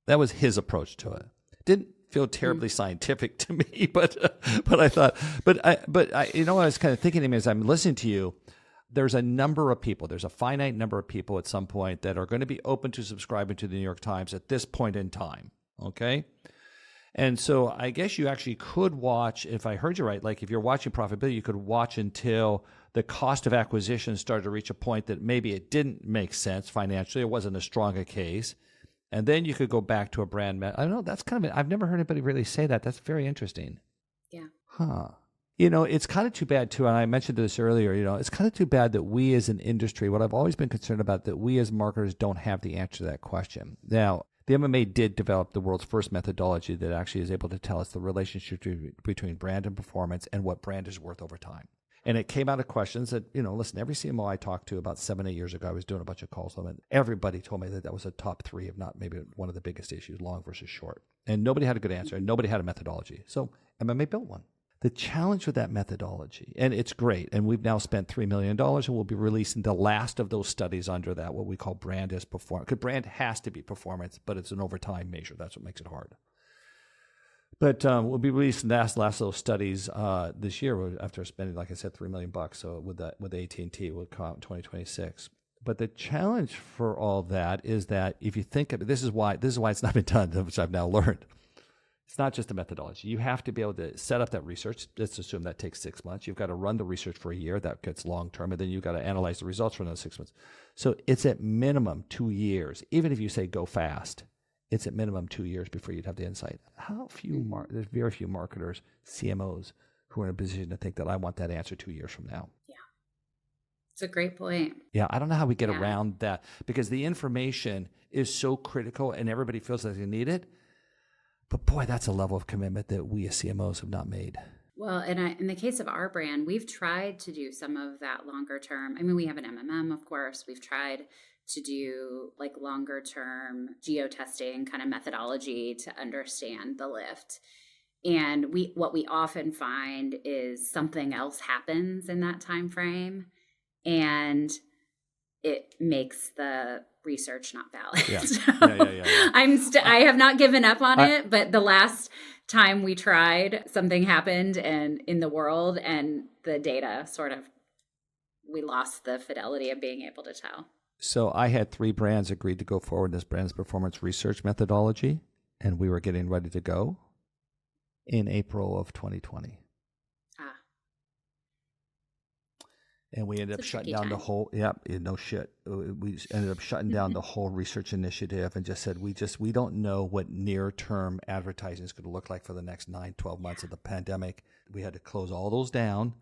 That was his approach to it. Didn't feel terribly scientific to me, but I thought, you know, I was kind of thinking to me as I'm listening to you, there's a number of people, there's a finite number of people at some point that are going to be open to subscribing to the New York Times at this point in time, okay? And so I guess you actually could watch, if I heard you right, like if you're watching profitability, you could watch until the cost of acquisition started to reach a point that maybe it didn't make sense financially, it wasn't as strong a case, and then you could go back to a brand. I don't know, that's kind of, I've never heard anybody really say that. That's very interesting. Yeah. Huh. You know, it's kind of too bad, too, and I mentioned this earlier, you know, it's kind of too bad that we as an industry, what I've always been concerned about, that we as marketers don't have the answer to that question. Now, the MMA did develop the world's first methodology that actually is able to tell us the relationship between brand and performance and what brand is worth over time. And it came out of questions that, you know, listen, every CMO I talked to about 7-8 years ago, I was doing a bunch of calls with them, and everybody told me that was a top 3, if not maybe one of the biggest issues, long versus short. And nobody had a good answer, and nobody had a methodology. So MMA built one. The challenge with that methodology, and it's great, and we've now spent $3 million, and we'll be releasing the last of those studies under that, what we call brand as performance. Because brand has to be performance, but it's an overtime measure. That's what makes it hard. But we'll be releasing the last of those studies this year after spending, like I said, $3 million. So with AT&T, will come out in 2026. But the challenge for all that is that if you think of it, this is why it's not been done, which I've now learned. It's not just a methodology. You have to be able to set up that research. Let's assume that takes 6 months. You've got to run the research for a year. That gets long term. And then you've got to analyze the results for another 6 months. So it's at minimum 2 years. Even if you say go fast, it's at minimum 2 years before you'd have the insight. There's very few marketers, CMOs, who are in a position to think that I want that answer 2 years from now. Yeah. It's a great point. Yeah, I don't know how we get around that because the information is so critical and everybody feels like they need it. But boy, that's a level of commitment that we as CMOs have not made. Well, in the case of our brand, we've tried to do some of that longer term. I mean, we have an MMM, of course. We've tried to do like longer term geo-testing kind of methodology to understand the lift. And what we often find is something else happens in that time frame, and it makes the research not valid. Yeah. So Yeah. I have not given up on it, but the last time we tried, something happened and in the world, and the data we lost the fidelity of being able to tell. So I had 3 brands agreed to go forward this brand's performance research methodology, and we were getting ready to go in April of 2020. And we ended up shutting down the whole, we ended up shutting down the whole research initiative and just said, we don't know what near-term advertising is going to look like for the next 9-12 months of the pandemic. We had to close all those down.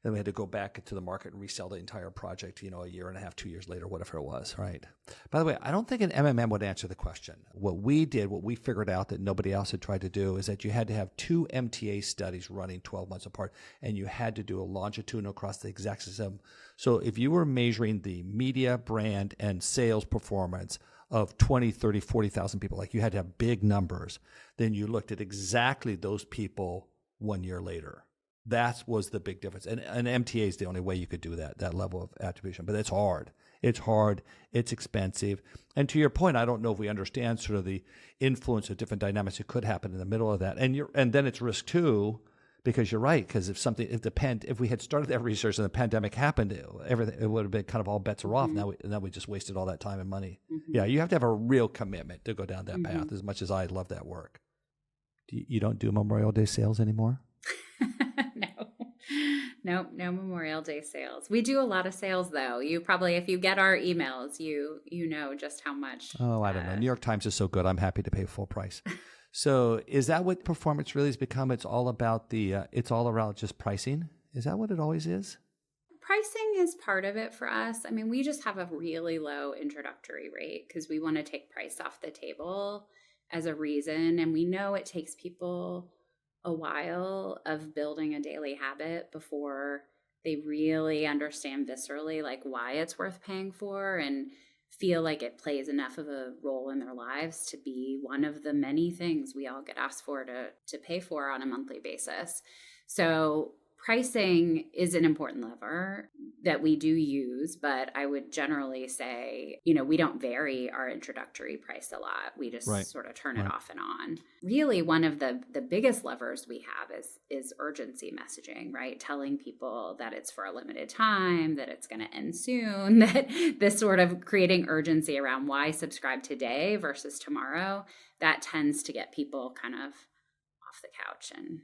Then we had to go back into the market and resell the entire project, a year and a half, 2 years later, whatever it was, right? By the way, I don't think an MMM would answer the question. What we figured out that nobody else had tried to do is that you had to have 2 MTA studies running 12 months apart, and you had to do a longitudinal across the exact system. So if you were measuring the media, brand, and sales performance of 20, 30, 40,000 people, like you had to have big numbers, then you looked at exactly those people 1 year later. That was the big difference. And MTA is the only way you could do that level of attribution. But it's hard. It's hard. It's expensive. And to your point, I don't know if we understand sort of the influence of different dynamics that could happen in the middle of that. And then it's risk too, because you're right. Because if we had started that research and the pandemic happened, it would have been kind of all bets are off. Now we just wasted all that time and money. Yeah, you have to have a real commitment to go down that path. As much as I love that work. You don't do Memorial Day sales anymore? No Memorial Day sales. We do a lot of sales though. You probably, if you get our emails, you know just how much. Oh, I don't know. New York Times is so good. I'm happy to pay full price. So is that what performance really has become? It's all about it's all around just pricing. Is that what it always is? Pricing is part of it for us. I mean, we just have a really low introductory rate because we want to take price off the table as a reason. And we know it takes people a while of building a daily habit before they really understand viscerally like why it's worth paying for and feel like it plays enough of a role in their lives to be one of the many things we all get asked for to pay for on a monthly basis. So pricing is an important lever that we do use, but I would generally say, we don't vary our introductory price a lot. We just sort of turn it off and on. Really, one of the biggest levers we have is urgency messaging, right? Telling people that it's for a limited time, that it's going to end soon, that this sort of creating urgency around why subscribe today versus tomorrow, that tends to get people kind of off the couch and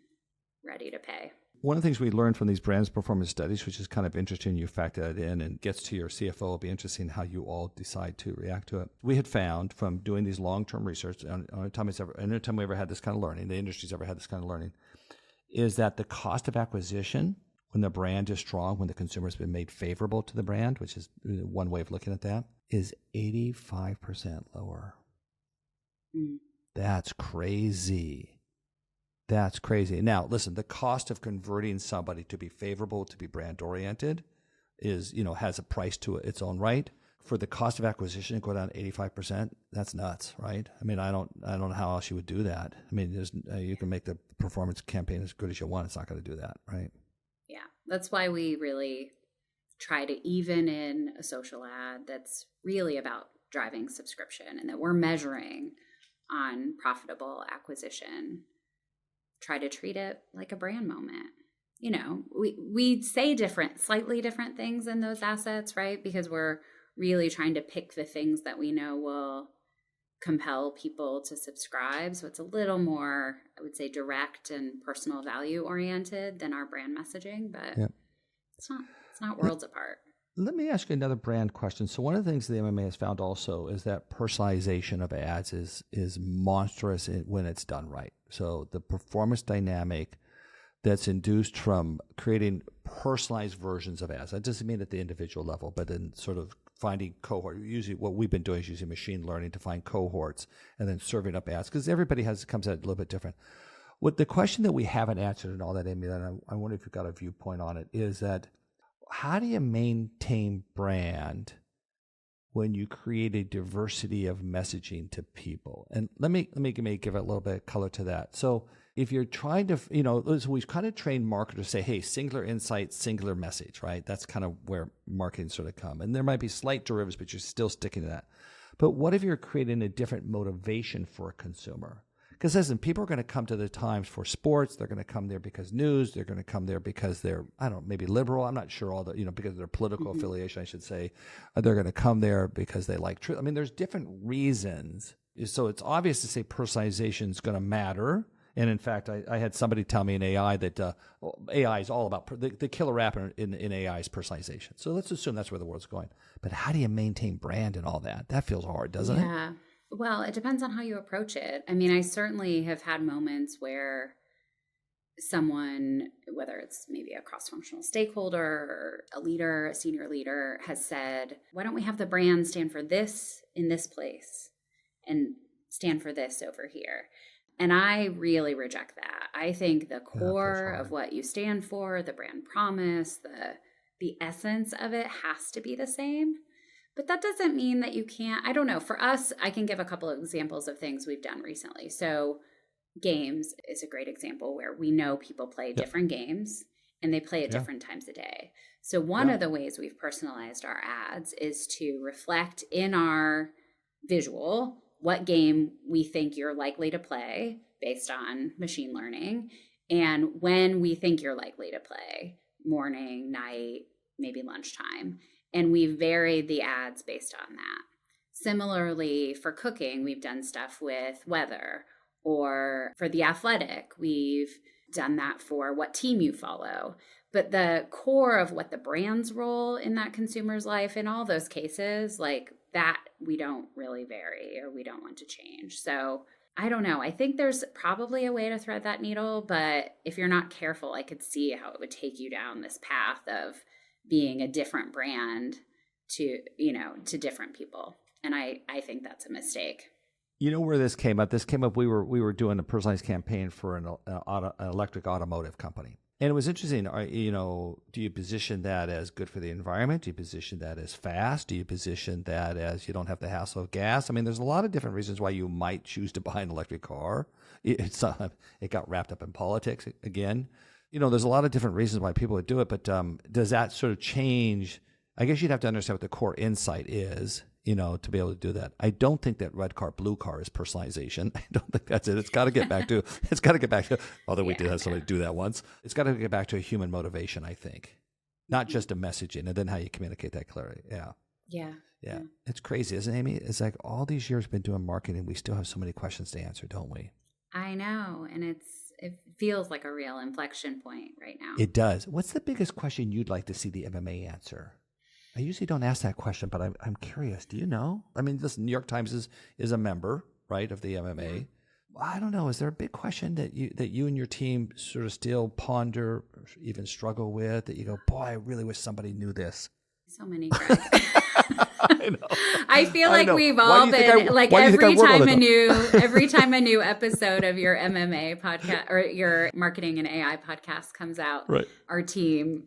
ready to pay. One of the things we learned from these brands performance studies, which is kind of interesting, you factor that in and gets to your CFO, it'll be interesting how you all decide to react to it. We had found from doing these long-term research, anytime we ever had this kind of learning, the industry's ever had this kind of learning, is that the cost of acquisition when the brand is strong, when the consumer has been made favorable to the brand, which is one way of looking at that, is 85% lower. That's crazy. That's crazy. Now, listen, the cost of converting somebody to be favorable, to be brand oriented is, has a price to its own right. For the cost of acquisition to go down 85%, that's nuts, right? I mean, I don't know how else you would do that. I mean, you can make the performance campaign as good as you want. It's not going to do that, right? Yeah. That's why we really try to even in a social ad that's really about driving subscription and that we're measuring on profitable acquisition. Try to treat it like a brand moment. We say slightly different things in those assets, right? Because we're really trying to pick the things that we know will compel people to subscribe. So it's a little more, I would say, direct and personal value oriented than our brand messaging, but it's not worlds apart. Let me ask you another brand question. So one of the things the MMA has found also is that personalization of ads is monstrous when it's done right. So the performance dynamic that's induced from creating personalized versions of ads. That doesn't mean at the individual level, but in sort of finding cohort. Usually what we've been doing is using machine learning to find cohorts and then serving up ads because everybody comes at it a little bit different. What the question that we haven't answered and all that, Amy, and I wonder if you've got a viewpoint on it, is that how do you maintain brand when you create a diversity of messaging to people? And let me give it a little bit of color to that. So if you're trying to, we've kind of trained marketers to say, hey, singular insight, singular message, right? That's kind of where marketing sort of come. And there might be slight derivatives, but you're still sticking to that. But what if you're creating a different motivation for a consumer? Because listen, people are going to come to the Times for sports. They're going to come there because news. They're going to come there because they're, maybe liberal. I'm not sure because of their political affiliation, I should say. They're going to come there because they like truth. I mean, there's different reasons. So it's obvious to say personalization is going to matter. And in fact, I had somebody tell me in AI that AI is all about the killer app in AI is personalization. So let's assume that's where the world's going. But how do you maintain brand and all that? That feels hard, doesn't it? Yeah. Well, it depends on how you approach it. I mean, I certainly have had moments where someone, whether it's maybe a cross-functional stakeholder or a leader, a senior leader, has said, why don't we have the brand stand for this in this place and stand for this over here? And I really reject that. I think the core of what you stand for, the brand promise, the essence of it has to be the same. But that doesn't mean that you can't, I don't know. For us, I can give a couple of examples of things we've done recently. So games is a great example where we know people play different games. and they play at Yeah. different times a day. So one of the ways we've personalized our ads is to reflect in our visual what game we think you're likely to play based on machine learning, and when we think you're likely to play, morning, night, maybe lunchtime. And we vary the ads based on that. Similarly, for cooking, we've done stuff with weather, or for The Athletic, we've done that for what team you follow. But the core of what the brand's role in that consumer's life, in all those cases, like that, we don't really vary or we don't want to change. So I don't know. I think there's probably a way to thread that needle, but if you're not careful, I could see how it would take you down this path of being a different brand to, to different people. And I think that's a mistake. You know where this came up? This came up. We were doing a personalized campaign for an electric automotive company, and it was interesting. Do you position that as good for the environment? Do you position that as fast? Do you position that as you don't have the hassle of gas? I mean, there's a lot of different reasons why you might choose to buy an electric car. It got wrapped up in politics again. There's a lot of different reasons why people would do it, but does that sort of change? I guess you'd have to understand what the core insight is, to be able to do that. I don't think that red car, blue car is personalization. I don't think that's it. It's got to get back to, although we did have somebody do that once. It's got to get back to a human motivation, I think, not just a messaging and then how you communicate that clearly. Yeah. It's crazy, isn't it, Amy? It's like all these years we've been doing marketing. We still have so many questions to answer, don't we? I know. And it feels like a real inflection point right now. It does. What's the biggest question you'd like to see the MMA answer? I usually don't ask that question, but I'm curious. Do you know? I mean, listen, New York Times is a member, right, of the MMA. Yeah. I don't know. Is there a big question that you and your team sort of still ponder, or even struggle with, that you go, boy, I really wish somebody knew this? So many, Greg. I know. I feel like we've all been like every time a new episode of your MMA podcast or your marketing and AI podcast comes out, right, our team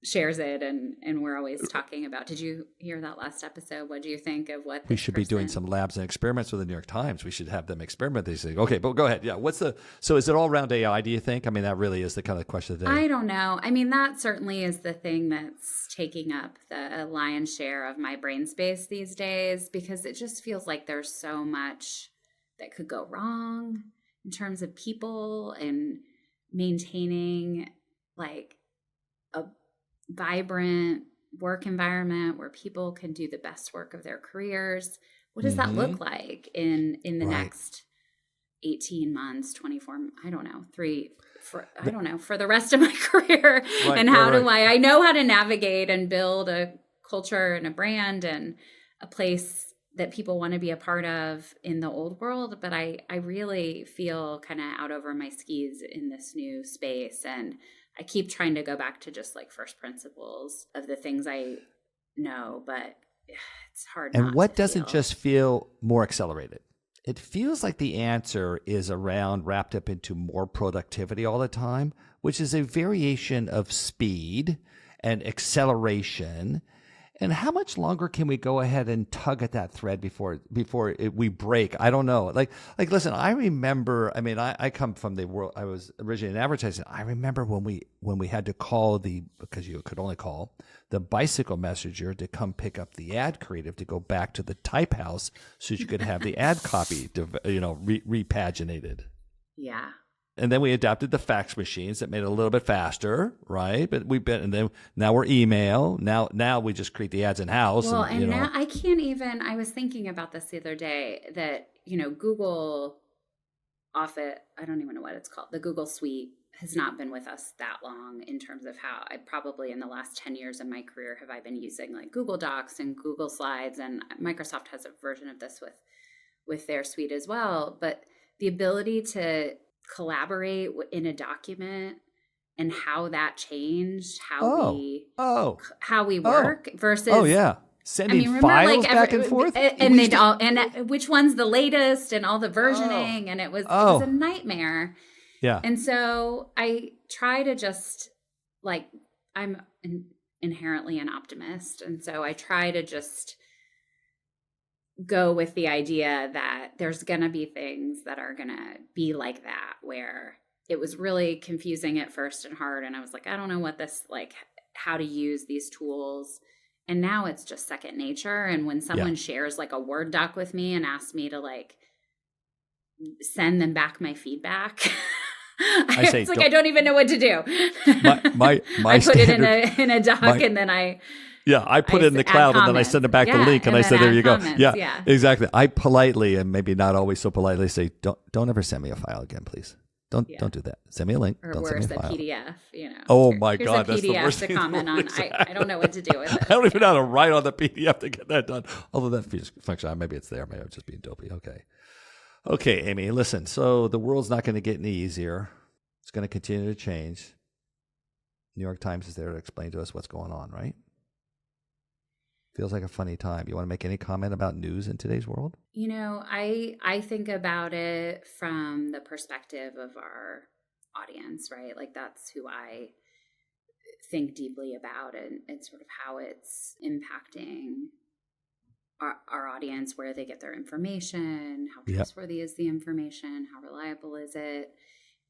shares it, and we're always talking about. Did you hear that last episode? What do you think of what we should be doing? Some labs and experiments with the New York Times. We should have them experiment these things. Okay, but go ahead. Yeah, so is it all around AI, do you think? I mean, that really is the kind of question today. I don't know. I mean, that certainly is the thing that's taking up the lion's share of my brain space these days, because it just feels like there's so much that could go wrong in terms of people and maintaining like a vibrant work environment where people can do the best work of their careers. What does that look like in the next 18 months, 24, I don't know, for the rest of my career? Right, and how do I know how to navigate and build a culture and a brand and a place that people want to be a part of in the old world. But I really feel kind of out over my skis in this new space. And I keep trying to go back to just like first principles of the things I know, but it's hard. And what doesn't just feel more accelerated? It feels like the answer is wrapped up into more productivity all the time, which is a variation of speed and acceleration. And how much longer can we go ahead and tug at that thread before we break? I don't know. Like, listen, I remember, I mean, I come from the world, I was originally in advertising. I remember when we had to call because you could only call the bicycle messenger to come pick up the ad creative to go back to the type house so you could have the ad copy, repaginated. Yeah. And then we adapted the fax machines that made it a little bit faster, right? But now we're email. Now we just create the ads in house. Well, and now I can't even. I was thinking about this the other day that Google Office. I don't even know what it's called. The Google Suite has not been with us that long in terms of how I probably in the last 10 years of my career have I been using like Google Docs and Google Slides, and Microsoft has a version of this with their suite as well. But the ability to collaborate in a document and how that changed how we work versus sending files back and forth and which one's the latest and all the versioning and it was a nightmare. Yeah. And so I try to just like I'm inherently an optimist, and so I try to just go with the idea that there's going to be things that are going to be like that, where it was really confusing at first and hard. And I was like, I don't know what this, like, how to use these tools. And now it's just second nature. And when someone shares like a Word doc with me and asks me to like send them back my feedback, it's like I don't even know what to do. My I put it in a doc and then I put it in the cloud and then I send it back the link and I say, there you go. Yeah, exactly. I politely, and maybe not always so politely, say, don't ever send me a file again, please. Don't do that. Send me a link. Or don't worse, send me a file. PDF. You know. Oh my Here's God, a that's PDF the worst to thing. comment on. I don't know what to do with it. I don't even know how to write on the PDF to get that done. Although that function, maybe it's there. Maybe I'm just being dopey. Okay, Amy. Listen. So the world's not going to get any easier. It's going to continue to change. New York Times is there to explain to us what's going on, right? Feels like a funny time. You want to make any comment about news in today's world? You know, I think about it from the perspective of our audience, right? Like that's who I think deeply about, and sort of how it's impacting our audience, where they get their information, how trustworthy is the information, how reliable is it?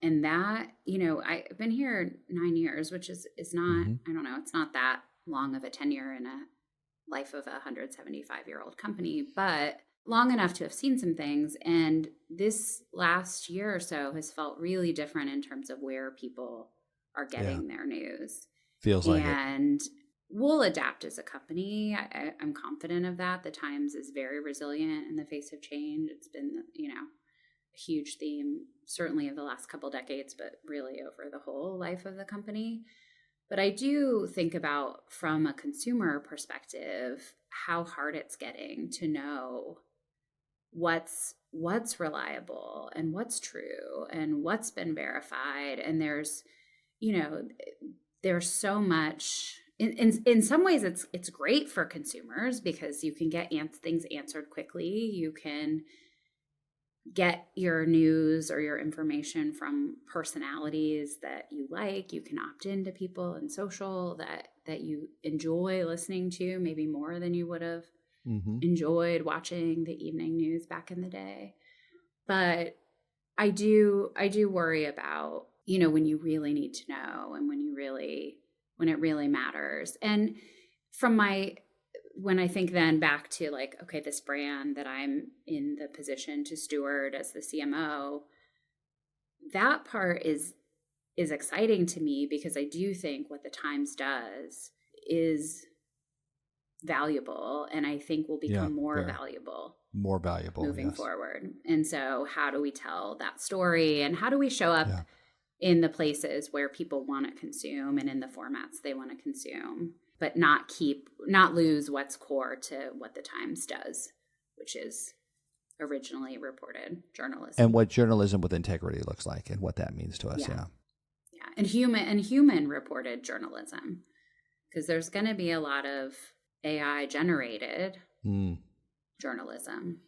And that, you know, I've been here 9 years, which is not, I don't know, it's not that long of a tenure in a life of a 175-year-old company, but long enough to have seen some things. And this last year or so has felt really different in terms of where people are getting their news. Feels like it. And we'll adapt as a company. I'm confident of that. The Times is very resilient in the face of change. It's been, you know, a huge theme, certainly of the last couple decades, but really over the whole life of the company. But I do think about, from a consumer perspective, how hard it's getting to know what's reliable and what's true and what's been verified. And there's, you know, there's so much. In some ways, it's great for consumers because you can get things answered quickly. You can get your news or your information from personalities that you like. You can opt into people in social that you enjoy listening to, maybe more than you would have enjoyed watching the evening news back in the day. But I do worry about, you know, when you really need to know and when it really matters. And when I think then back to like, okay, this brand that I'm in the position to steward as the CMO, that part is exciting to me because I do think what the Times does is valuable, and I think will become more valuable moving forward. And so how do we tell that story, and how do we show up in the places where people want to consume and in the formats they want to consume, but not lose what's core to what the Times does, which is originally reported journalism. And what journalism with integrity looks like and what that means to us. Yeah. And human reported journalism, because there's going to be a lot of AI generated journalism.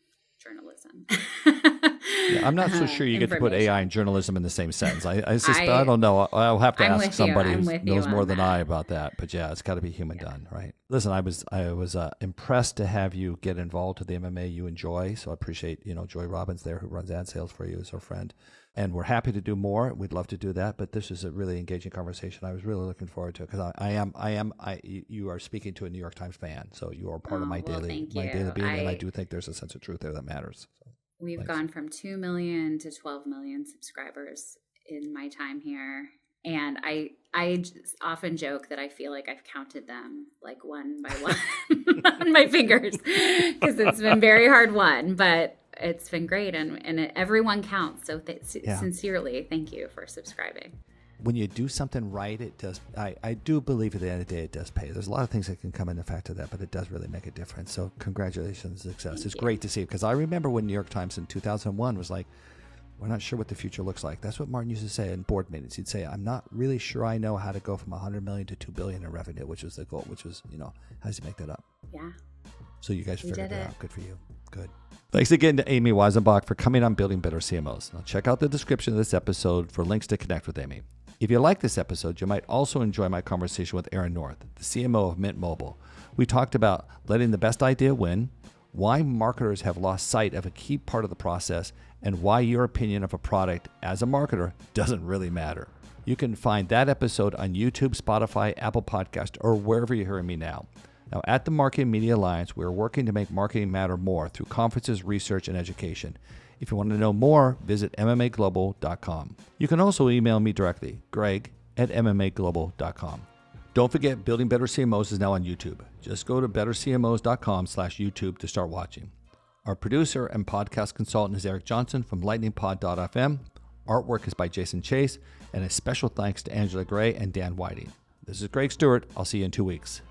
I'm not so sure you get to put AI and journalism in the same sentence. I don't know. I'll have to ask somebody who knows more than I about that. But yeah, it's got to be human done, right? Listen, I was impressed to have you get involved with the MMA you enjoy. So I appreciate, Joy Robbins there, who runs ad sales for you, is our friend. And we're happy to do more. We'd love to do that. But this is a really engaging conversation. I was really looking forward to it because you are speaking to a New York Times fan. So you are part of my daily being. And I do think there's a sense of truth there that matters. So, we've gone from 2 million to 12 million subscribers in my time here. And I just often joke that I feel like I've counted them like one by one on my fingers, because it's been very hard won, but it's been great. And everyone counts. So sincerely, thank you for subscribing. When you do something right, it does. I do believe at the end of the day, it does pay. There's a lot of things that can come into effect of that, but it does really make a difference. So congratulations, success. It's great to see, because I remember when New York Times in 2001 was like, we're not sure what the future looks like. That's what Martin used to say in board meetings. He'd say, I'm not really sure I know how to go from 100 million to 2 billion in revenue, which was the goal, which was, how does he make that up? Yeah. So you guys figured it out. Good for you. Good. Thanks again to Amy Weisenbach for coming on Building Better CMOs. Now check out the description of this episode for links to connect with Amy. If you like this episode, you might also enjoy my conversation with Aaron North, the CMO of Mint Mobile. We talked about letting the best idea win, why marketers have lost sight of a key part of the process, and why your opinion of a product as a marketer doesn't really matter. You can find that episode on YouTube, Spotify, Apple Podcast, or wherever you're hearing me now. Now, at the Marketing Media Alliance, we're working to make marketing matter more through conferences, research, and education. If you want to know more, visit MMAglobal.com. You can also email me directly, greg@MMAglobal.com. Don't forget, Building Better CMOs is now on YouTube. Just go to bettercmos.com/YouTube to start watching. Our producer and podcast consultant is Eric Johnson from lightningpod.fm. Artwork is by Jason Chase, and a special thanks to Angela Gray and Dan Whiting. This is Greg Stewart. I'll see you in 2 weeks.